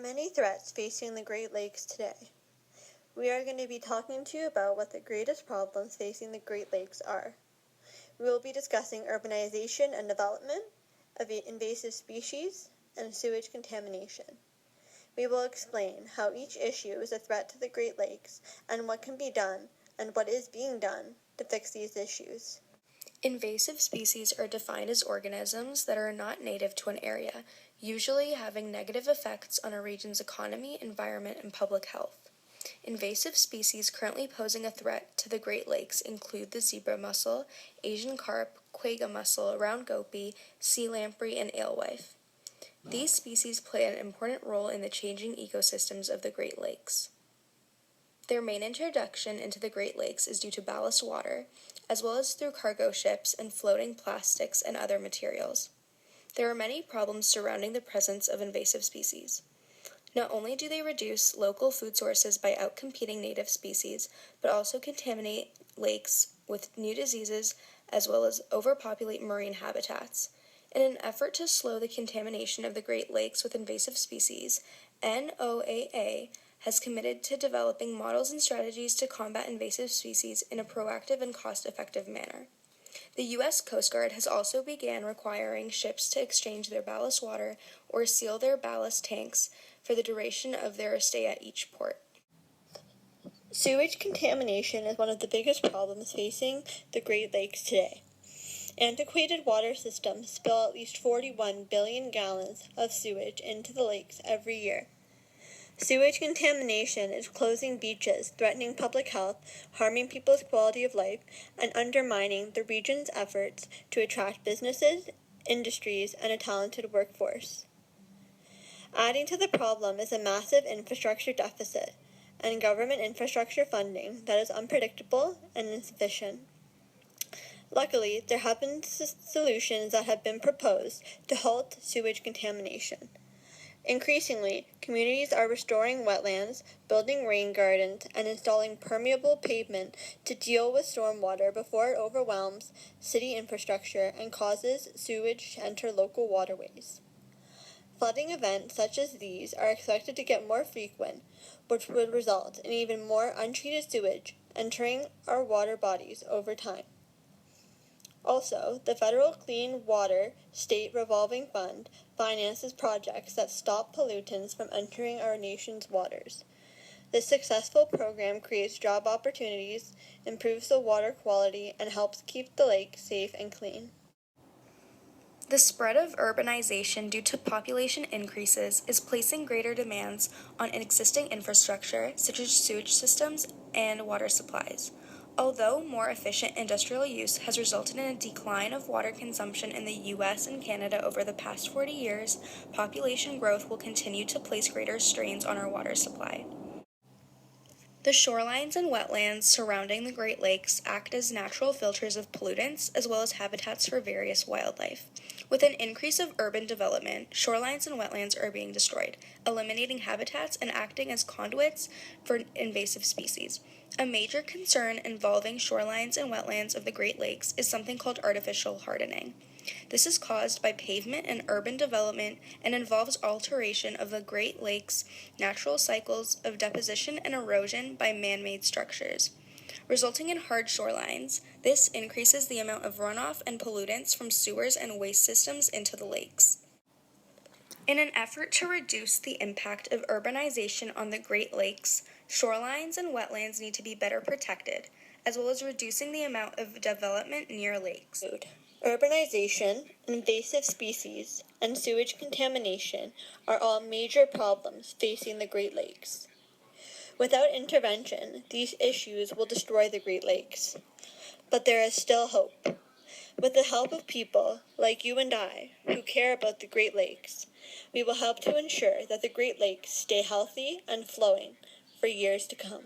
many threats facing the Great Lakes today. We are going to be talking to you about what the greatest problems facing the Great Lakes are. We will be discussing urbanization and development, invasive species, and sewage contamination. We will explain how each issue is a threat to the Great Lakes and what can be done and what is being done to fix these issues. Invasive species are defined as organisms that are not native to an area, usually having negative effects on a region's economy, environment, and public health. Invasive species currently posing a threat to the Great Lakes include the zebra mussel, Asian carp, quagga mussel, round goby, sea lamprey, and alewife. These species play an important role in the changing ecosystems of the Great Lakes. Their main introduction into the Great Lakes is due to ballast water, as well as through cargo ships and floating plastics and other materials. There are many problems surrounding the presence of invasive species. Not only do they reduce local food sources by outcompeting native species, but also contaminate lakes with new diseases as well as overpopulate marine habitats. In an effort to slow the contamination of the Great Lakes with invasive species, NOAA has committed to developing models and strategies to combat invasive species in a proactive and cost-effective manner. The U.S. Coast Guard has also began requiring ships to exchange their ballast water or seal their ballast tanks for the duration of their stay at each port. Sewage contamination is one of the biggest problems facing the Great Lakes today. Antiquated water systems spill at least 41 billion gallons of sewage into the lakes every year. Sewage contamination is closing beaches, threatening public health, harming people's quality of life, and undermining the region's efforts to attract businesses, industries, and a talented workforce. Adding to the problem is a massive infrastructure deficit and government infrastructure funding that is unpredictable and insufficient. Luckily, there have been solutions that have been proposed to halt sewage contamination. Increasingly, communities are restoring wetlands, building rain gardens, and installing permeable pavement to deal with stormwater before it overwhelms city infrastructure and causes sewage to enter local waterways. Flooding events such as these are expected to get more frequent, which would result in even more untreated sewage entering our water bodies over time. Also, the Federal Clean Water State Revolving Fund finances projects that stop pollutants from entering our nation's waters. This successful program creates job opportunities, improves the water quality, and helps keep the lake safe and clean. The spread of urbanization due to population increases is placing greater demands on existing infrastructure, such as sewage systems and water supplies. Although more efficient industrial use has resulted in a decline of water consumption in the U.S. and Canada over the past 40 years, population growth will continue to place greater strains on our water supply. The shorelines and wetlands surrounding the Great Lakes act as natural filters of pollutants as well as habitats for various wildlife. With an increase of urban development, shorelines and wetlands are being destroyed, eliminating habitats and acting as conduits for invasive species. A major concern involving shorelines and wetlands of the Great Lakes is something called artificial hardening. This is caused by pavement and urban development and involves alteration of the Great Lakes' natural cycles of deposition and erosion by man-made structures. Resulting in hard shorelines, this increases the amount of runoff and pollutants from sewers and waste systems into the lakes. In an effort to reduce the impact of urbanization on the Great Lakes, shorelines and wetlands need to be better protected, as well as reducing the amount of development near lakes. Urbanization, invasive species, and sewage contamination are all major problems facing the Great Lakes. Without intervention, these issues will destroy the Great Lakes. But there is still hope. With the help of people like you and I, who care about the Great Lakes, we will help to ensure that the Great Lakes stay healthy and flowing for years to come.